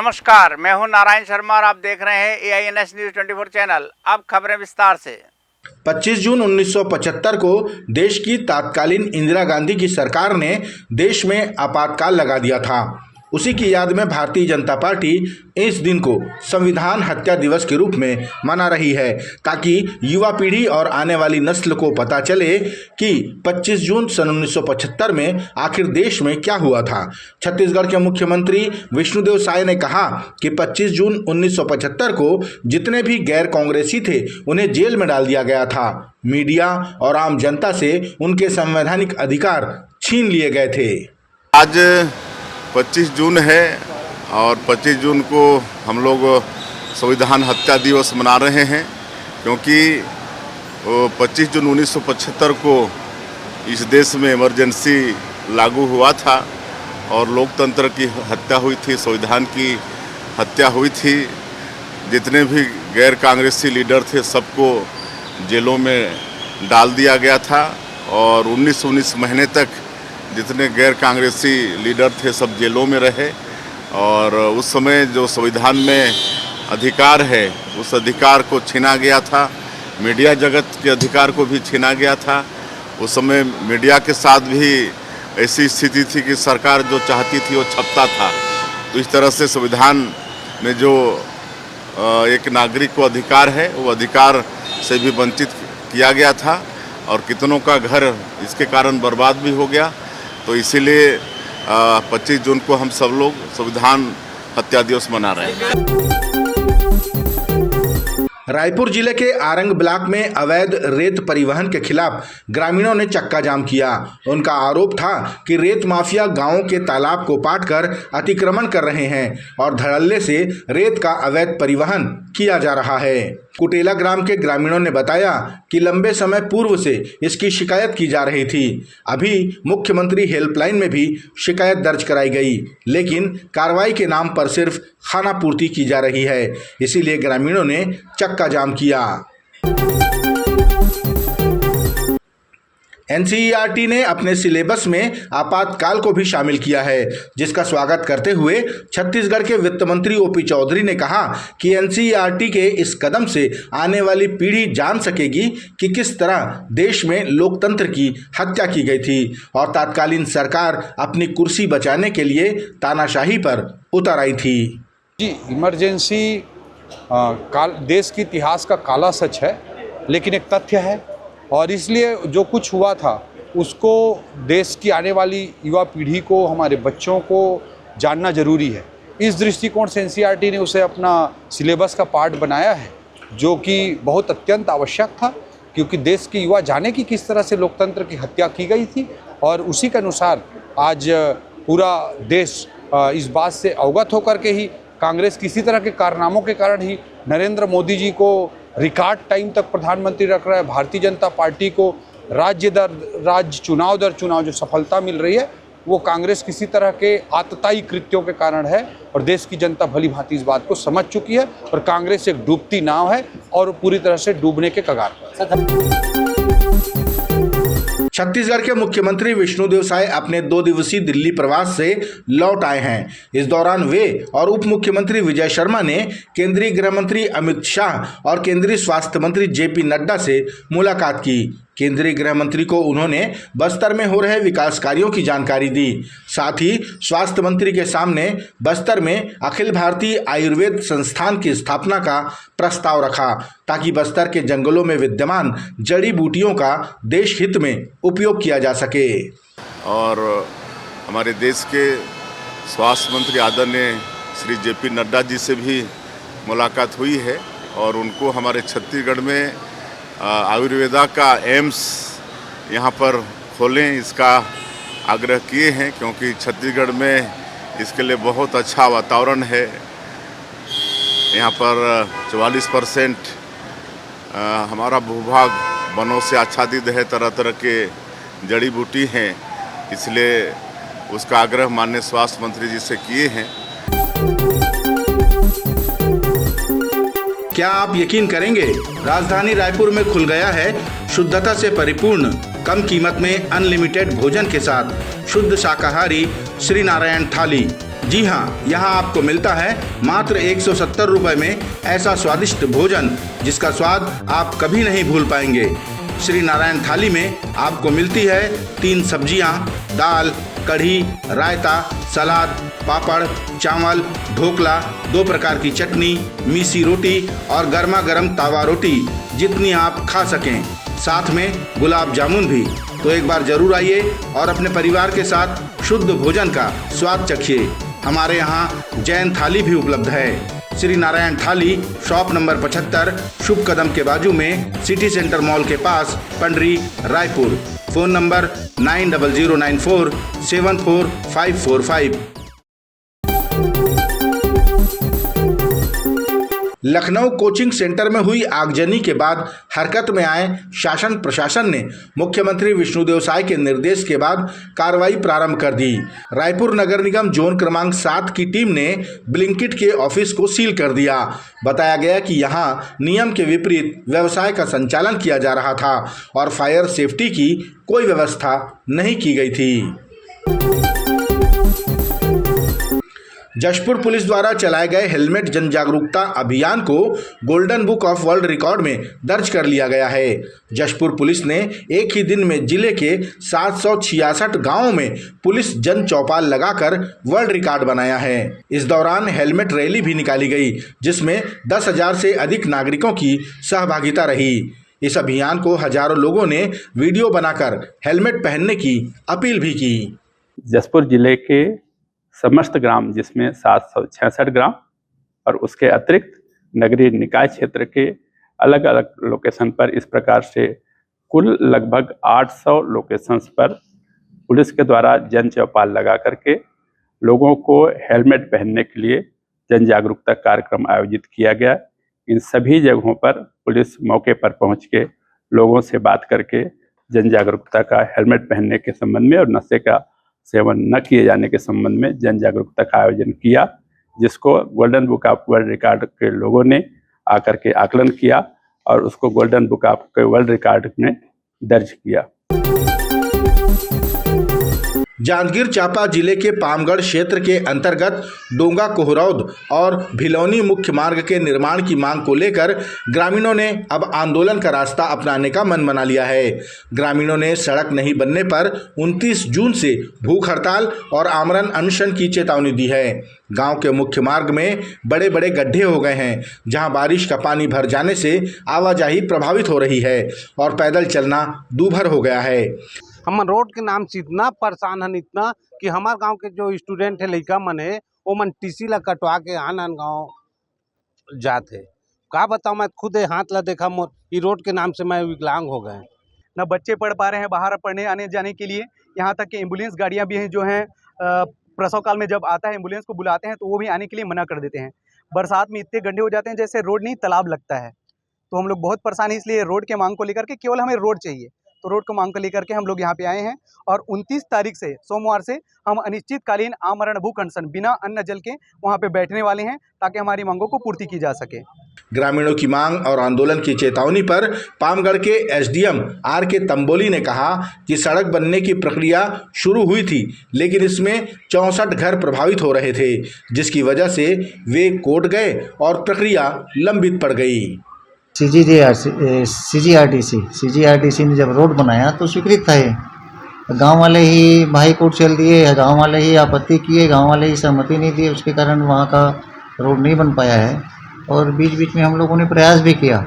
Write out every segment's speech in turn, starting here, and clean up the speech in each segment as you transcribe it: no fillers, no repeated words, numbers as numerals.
नमस्कार, मैं हूं नारायण शर्मा और आप देख रहे हैं AINS न्यूज 24 चैनल। अब खबरें विस्तार से। 25 जून 1975 को देश की तत्कालीन इंदिरा गांधी की सरकार ने देश में आपातकाल लगा दिया था। उसी की याद में भारतीय जनता पार्टी इस दिन को संविधान हत्या दिवस के रूप में मना रही है, ताकि युवा पीढ़ी और आने वाली नस्ल को पता चले कि 25 जून सन 1975 में आखिर देश में क्या हुआ था। छत्तीसगढ़ के मुख्यमंत्री विष्णुदेव साय ने कहा कि 25 जून 1975 को जितने भी गैर कांग्रेसी थे उन्हें जेल में डाल दिया गया था। मीडिया और आम जनता से उनके संवैधानिक अधिकार छीन लिए गए थे। आज 25 जून है और 25 जून को हम लोग संविधान हत्या दिवस मना रहे हैं, क्योंकि 25 जून 1975 को इस देश में इमरजेंसी लागू हुआ था और लोकतंत्र की हत्या हुई थी, संविधान की हत्या हुई थी। जितने भी गैर कांग्रेसी लीडर थे सबको जेलों में डाल दिया गया था और 19 महीने तक जितने गैर कांग्रेसी लीडर थे सब जेलों में रहे। और उस समय जो संविधान में अधिकार है उस अधिकार को छीना गया था, मीडिया जगत के अधिकार को भी छीना गया था। उस समय मीडिया के साथ भी ऐसी स्थिति थी कि सरकार जो चाहती थी वो छपता था। तो इस तरह से संविधान में जो एक नागरिक को अधिकार है वो अधिकार से भी वंचित किया गया था और कितनों का घर इसके कारण बर्बाद भी हो गया। तो इसीलिए 25 जून को हम सब लोग संविधान हत्या दिवस मना रहे हैं। रायपुर जिले के आरंग ब्लॉक में अवैध रेत परिवहन के खिलाफ ग्रामीणों ने चक्का जाम किया। उनका आरोप था कि रेत माफिया गांवों के तालाब को पाटकर अतिक्रमण कर रहे हैं और धड़ल्ले से रेत का अवैध परिवहन किया जा रहा है। कुटेला ग्राम के ग्रामीणों ने बताया कि लंबे समय पूर्व से इसकी शिकायत की जा रही थी। अभी मुख्यमंत्री हेल्पलाइन में भी शिकायत दर्ज कराई गई, लेकिन कार्रवाई के नाम पर सिर्फ खानापूर्ति की जा रही है। इसीलिए ग्रामीणों ने चक्का जाम किया। NCERT ने अपने सिलेबस में आपातकाल को भी शामिल किया है, जिसका स्वागत करते हुए छत्तीसगढ़ के वित्त मंत्री OP चौधरी ने कहा कि NCERT के इस कदम से आने वाली पीढ़ी जान सकेगी कि किस तरह देश में लोकतंत्र की हत्या की गई थी और तत्कालीन सरकार अपनी कुर्सी बचाने के लिए तानाशाही पर उतर आई थी। जी, इमरजेंसी देश के इतिहास का काला सच है, लेकिन एक तथ्य है और इसलिए जो कुछ हुआ था उसको देश की आने वाली युवा पीढ़ी को, हमारे बच्चों को जानना ज़रूरी है। इस दृष्टिकोण से NCERT ने उसे अपना सिलेबस का पार्ट बनाया है, जो कि बहुत अत्यंत आवश्यक था, क्योंकि देश के युवा जाने कि किस तरह से लोकतंत्र की हत्या की गई थी। और उसी के अनुसार आज पूरा देश इस बात से अवगत होकर के ही कांग्रेस किसी तरह के कारनामों के कारण ही नरेंद्र मोदी जी को रिकॉर्ड टाइम तक प्रधानमंत्री रख रहा है। भारतीय जनता पार्टी को राज्य दर राज्य, चुनाव दर चुनाव जो सफलता मिल रही है वो कांग्रेस किसी तरह के आतताई कृत्यों के कारण है और देश की जनता भली भांति इस बात को समझ चुकी है और कांग्रेस एक डूबती नाव है और पूरी तरह से डूबने के कगार पर। छत्तीसगढ़ के मुख्यमंत्री विष्णुदेव साय अपने 2 दिवसीय दिल्ली प्रवास से लौट आए हैं। इस दौरान वे और उप मुख्यमंत्री विजय शर्मा ने केंद्रीय गृह मंत्री अमित शाह और केंद्रीय स्वास्थ्य मंत्री JP नड्डा से मुलाकात की। केंद्रीय गृह मंत्री को उन्होंने बस्तर में हो रहे विकास कार्यों की जानकारी दी। साथ ही स्वास्थ्य मंत्री के सामने बस्तर में अखिल भारतीय आयुर्वेद संस्थान की स्थापना का प्रस्ताव रखा, ताकि बस्तर के जंगलों में विद्यमान जड़ी बूटियों का देश हित में उपयोग किया जा सके। और हमारे देश के स्वास्थ्य मंत्री आदरणीय श्री JP नड्डा जी से भी मुलाकात हुई है और उनको हमारे छत्तीसगढ़ में आयुर्वेदा का एम्स यहाँ पर खोलें इसका आग्रह किए हैं, क्योंकि छत्तीसगढ़ में इसके लिए बहुत अच्छा वातावरण है। यहाँ पर 44% हमारा भूभाग वनों से आच्छादित है, तरह तरह के जड़ी बूटी हैं, इसलिए उसका आग्रह माननीय स्वास्थ्य मंत्री जी से किए हैं। क्या आप यकीन करेंगे, राजधानी रायपुर में खुल गया है शुद्धता से परिपूर्ण, कम कीमत में अनलिमिटेड भोजन के साथ शुद्ध शाकाहारी श्री नारायण थाली। जी हाँ, यहाँ आपको मिलता है मात्र 170 रुपए में ऐसा स्वादिष्ट भोजन जिसका स्वाद आप कभी नहीं भूल पाएंगे। श्री नारायण थाली में आपको मिलती है 3 सब्जियाँ, दाल, कढ़ी, रायता, सलाद, पापड़, चावल, ढोकला, 2 प्रकार की चटनी, मीसी रोटी और गर्मा गर्म तावा रोटी जितनी आप खा सकें, साथ में गुलाब जामुन भी। तो एक बार जरूर आइए और अपने परिवार के साथ शुद्ध भोजन का स्वाद चखिए। हमारे यहाँ जैन थाली भी उपलब्ध है। श्री नारायण थाली शॉप नंबर 75 शुभ कदम के बाजू में सिटी सेंटर मॉल के पास, Pandri, Raipur. Phone number 9009474545। Lucknow coaching centre में हुई आगजनी के बाद हरकत में आए शासन प्रशासन ने मुख्यमंत्री विष्णुदेव साय के निर्देश के बाद कार्रवाई प्रारंभ कर दी। रायपुर नगर निगम जोन क्रमांक 7 की टीम ने ब्लिंकिट के ऑफिस को सील कर दिया। बताया गया कि यहां नियम के विपरीत व्यवसाय का संचालन किया जा रहा था और फायर सेफ्टी की कोई व्यवस्था नहीं की गई थी। जशपुर पुलिस द्वारा चलाए गए हेलमेट जन जागरूकता अभियान को golden book of world record में दर्ज कर लिया गया है। जशपुर पुलिस ने एक ही दिन में जिले के 766 गांवों में पुलिस जन चौपाल लगाकर वर्ल्ड रिकॉर्ड बनाया है। इस दौरान हेलमेट रैली भी निकाली गई, जिसमें 10,000 से अधिक नागरिकों की सहभागिता रही। इस अभियान को हजारों लोगों ने वीडियो बनाकर हेलमेट पहनने की अपील भी की। जशपुर जिले के समस्त ग्राम, जिसमें 766 ग्राम और उसके अतिरिक्त नगरीय निकाय क्षेत्र के अलग अलग लोकेशन पर इस प्रकार से कुल लगभग 800 लोकेशंस पर पुलिस के द्वारा जन चौपाल लगा करके लोगों को हेलमेट पहनने के लिए जन जागरूकता कार्यक्रम आयोजित किया गया। इन सभी जगहों पर पुलिस मौके पर पहुंच के लोगों से बात करके जन जागरूकता का हेलमेट पहनने के संबंध में और नशे का सेवन न किए जाने के संबंध में जन जागरूकता का आयोजन किया, जिसको golden book of world record के लोगों ने आकर के आकलन किया और उसको golden book of world record में दर्ज किया। जांजगीर चांपा जिले के पामगढ़ क्षेत्र के अंतर्गत डोंगा कोहरौद और भिलौनी मुख्य मार्ग के निर्माण की मांग को लेकर ग्रामीणों ने अब आंदोलन का रास्ता अपनाने का मन बना लिया है। ग्रामीणों ने सड़क नहीं बनने पर 29 जून से भूख हड़ताल और आमरण अनशन की चेतावनी दी है। गांव के मुख्य मार्ग में बड़े बड़े गड्ढे हो गए हैं, जहां बारिश का पानी भर जाने से आवाजाही प्रभावित हो रही है और पैदल चलना दूभर हो गया है। हम रोड के नाम से इतना परेशान हन, इतना कि हमारे गांव के जो स्टूडेंट है, लड़का मन है, वो मन टीसी ला कटवा के आन गाँव जाते। का बताऊँ, मैं खुद हाथ ला देखा, मोर ये रोड के नाम से मैं विकलांग हो गए। न बच्चे पढ़ पा रहे हैं बाहर पढ़ने आने जाने के लिए, यहाँ तक कि एम्बुलेंस गाड़ियाँ भी हैं जो हैं प्रसव काल में जब आता है एम्बुलेंस को बुलाते हैं तो वो भी आने के लिए मना कर देते हैं। बरसात में इतने गड्ढे हो जाते हैं जैसे रोड नहीं तालाब लगता है। तो हम लोग बहुत परेशान हैं, इसलिए रोड के मांग को लेकर के, केवल हमें रोड चाहिए, तो रोड को मांग कर लेकर के हम लोग यहाँ पे आए हैं। और 29 तारीख से सोमवार से हम अनिश्चितकालीन आमरण भूख अनशन बिना अन्न जल के वहाँ पे बैठने वाले हैं, ताकि हमारी मांगों को पूर्ति की जा सके। ग्रामीणों की मांग और आंदोलन की चेतावनी पर पामगढ़ के एसडीएम आर के तंबोली ने कहा कि सड़क बनने की प्रक्रिया शुरू हुई थी, लेकिन इसमें 64 घर प्रभावित हो रहे थे, जिसकी वजह से वे कोर्ट गए और प्रक्रिया लंबित पड़ गई। सीजीआरडीसी ने जब रोड बनाया तो स्वीकृत था ये, गांव वाले ही भाई कोर्ट चल दिए, गांव वाले ही आपत्ति किए, गांव वाले ही सहमति नहीं दिए, उसके कारण वहाँ का रोड नहीं बन पाया है। और बीच बीच में हम लोगों ने प्रयास भी किया,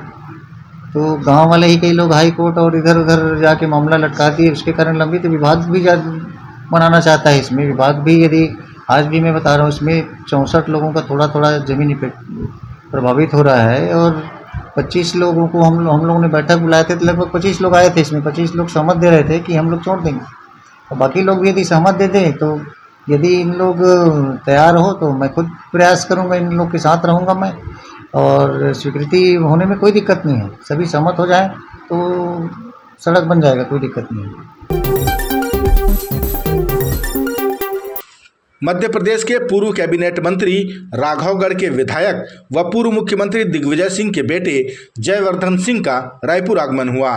तो गांव वाले ही कई लोग हाई कोर्ट और इधर उधर जाके मामला लटका दिए, उसके कारण लंबित विभाग भी बनाना चाहता है। इसमें विभाग भी, यदि आज भी मैं बता रहा हूँ, इसमें 64 लोगों का थोड़ा थोड़ा ज़मीन प्रभावित हो रहा है। और 25 लोगों को हम लोगों ने बैठक बुलाए थे, तो लगभग 25 लोग आए थे। इसमें 25 लोग सहमत दे रहे थे कि हम लोग छोड़ देंगे, और बाकी लोग भी यदि सहमत दे दें, तो यदि इन लोग तैयार हो तो मैं खुद प्रयास करूंगा, इन लोग के साथ रहूंगा मैं, और स्वीकृति होने में कोई दिक्कत नहीं है। सभी सहमत हो जाए तो सड़क बन जाएगा, कोई दिक्कत नहीं है। मध्य प्रदेश के पूर्व कैबिनेट मंत्री राघवगढ़ के विधायक व पूर्व मुख्यमंत्री दिग्विजय सिंह के बेटे जयवर्धन सिंह का रायपुर आगमन हुआ।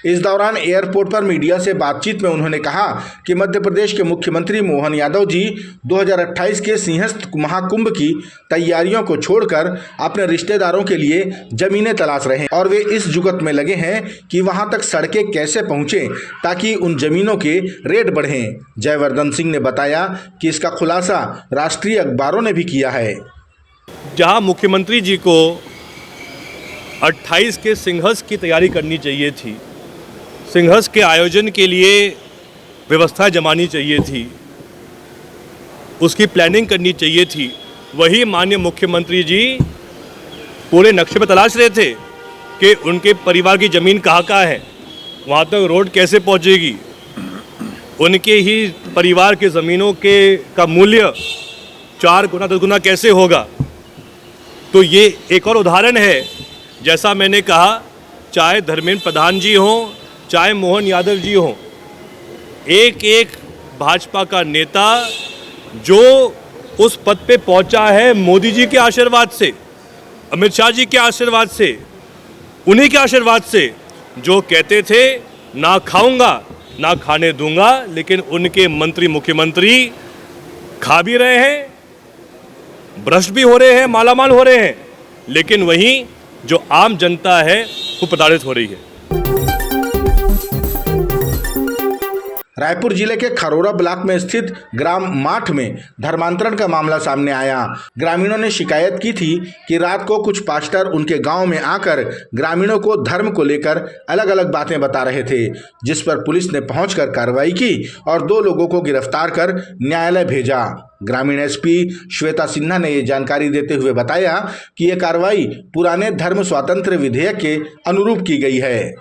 इस दौरान एयरपोर्ट पर मीडिया से बातचीत में उन्होंने कहा कि मध्य प्रदेश के मुख्यमंत्री मोहन यादव जी 2028 के सिंहस्थ महाकुंभ की तैयारियों को छोड़कर अपने रिश्तेदारों के लिए जमीनें तलाश रहे हैं और वे इस जुगत में लगे हैं कि वहां तक सड़कें कैसे पहुंचे ताकि उन जमीनों के रेट बढ़ें। जयवर्धन सिंह ने बताया कि इसका खुलासा राष्ट्रीय अखबारों ने भी किया है। जहां मुख्यमंत्री जी को 28 के सिंहस्थ की तैयारी करनी चाहिए थी, सिंहस्थ के आयोजन के लिए व्यवस्था जमानी चाहिए थी, उसकी प्लानिंग करनी चाहिए थी, वही माननीय मुख्यमंत्री जी पूरे नक्शे पर तलाश रहे थे कि उनके परिवार की ज़मीन कहाँ है, वहाँ तक रोड कैसे पहुँचेगी, उनके ही परिवार के ज़मीनों का मूल्य 4 गुना 10 गुना कैसे होगा। तो ये एक और उदाहरण है। जैसा मैंने कहा, चाहे धर्मेंद्र प्रधान जी हों, चाहे मोहन यादव जी हों, एक एक भाजपा का नेता जो उस पद पे पहुंचा है मोदी जी के आशीर्वाद से, अमित शाह जी के आशीर्वाद से, उन्हीं के आशीर्वाद से, जो कहते थे ना खाऊंगा ना खाने दूंगा, लेकिन उनके मंत्री मुख्यमंत्री खा भी रहे हैं, भ्रष्ट भी हो रहे हैं, मालामाल हो रहे हैं, लेकिन वहीं जो आम जनता है वो प्रताड़ित हो रही है। रायपुर जिले के खरोरा ब्लॉक में स्थित ग्राम माठ में धर्मांतरण का मामला सामने आया। ग्रामीणों ने शिकायत की थी कि रात को कुछ पास्टर उनके गांव में आकर ग्रामीणों को धर्म को लेकर अलग अलग बातें बता रहे थे, जिस पर पुलिस ने पहुंचकर कार्रवाई की और 2 लोगों को गिरफ्तार कर न्यायालय भेजा। ग्रामीण एसपी श्वेता सिन्हा ने ये जानकारी देते हुए बताया कि ये कार्रवाई पुराने धर्म स्वातंत्र्य विधेयक के अनुरूप की गई है।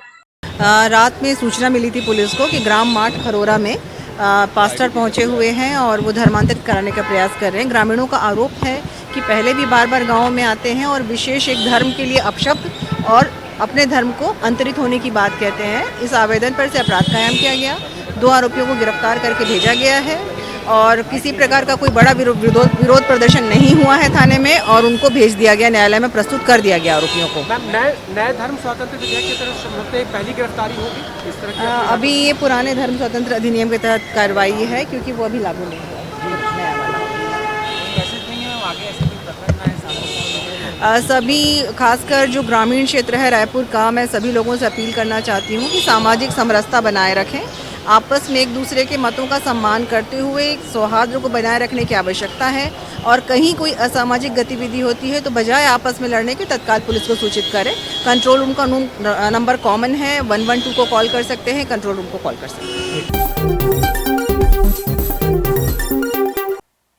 रात में सूचना मिली थी पुलिस को कि ग्राम माठ खरोरा में पास्टर पहुंचे हुए हैं और वो धर्मांतरित कराने का प्रयास कर रहे हैं। ग्रामीणों का आरोप है कि पहले भी बार बार गाँव में आते हैं और विशेष एक धर्म के लिए अपशब्द और अपने धर्म को अंतरित होने की बात कहते हैं। इस आवेदन पर से अपराध कायम किया गया, 2 आरोपियों को गिरफ्तार करके भेजा गया है और किसी प्रकार का कोई बड़ा विरोध प्रदर्शन नहीं हुआ है थाने में और उनको भेज दिया गया, न्यायालय में प्रस्तुत कर दिया गया आरोपियों को। नए धर्म स्वतंत्र विधेयक की तरफ पहली गिरफ्तारी होगी इस तरह की? अभी ये पुराने धर्म स्वतंत्र अधिनियम के तहत कार्रवाई है क्योंकि वो अभी लागू नहीं हुआ नया वाला। सभी खासकर जो ग्रामीण क्षेत्र है रायपुर का, मैं सभी लोगों से अपील करना चाहती हूँ कि सामाजिक समरसता बनाए रखें, आपस में एक दूसरे के मतों का सम्मान करते हुए एक सौहार्द को बनाए रखने की आवश्यकता है और कहीं कोई असामाजिक गतिविधि होती है तो बजाय आपस में लड़ने के तत्काल पुलिस को सूचित करें। कंट्रोल रूम का नंबर कॉमन है, 112 को कॉल कर सकते हैं, कंट्रोल रूम को कॉल कर सकते हैं।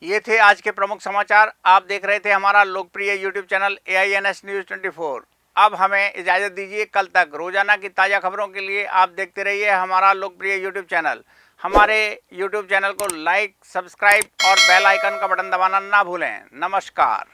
ये थे आज के प्रमुख समाचार। आप देख रहे थे हमारा लोकप्रिय यूट्यूब चैनल AINS न्यूज़ 24। अब हमें इजाज़त दीजिए। कल तक रोजाना की ताज़ा खबरों के लिए आप देखते रहिए हमारा लोकप्रिय यूट्यूब चैनल। हमारे यूट्यूब चैनल को लाइक, सब्सक्राइब और बेल आइकन का बटन दबाना ना भूलें। नमस्कार।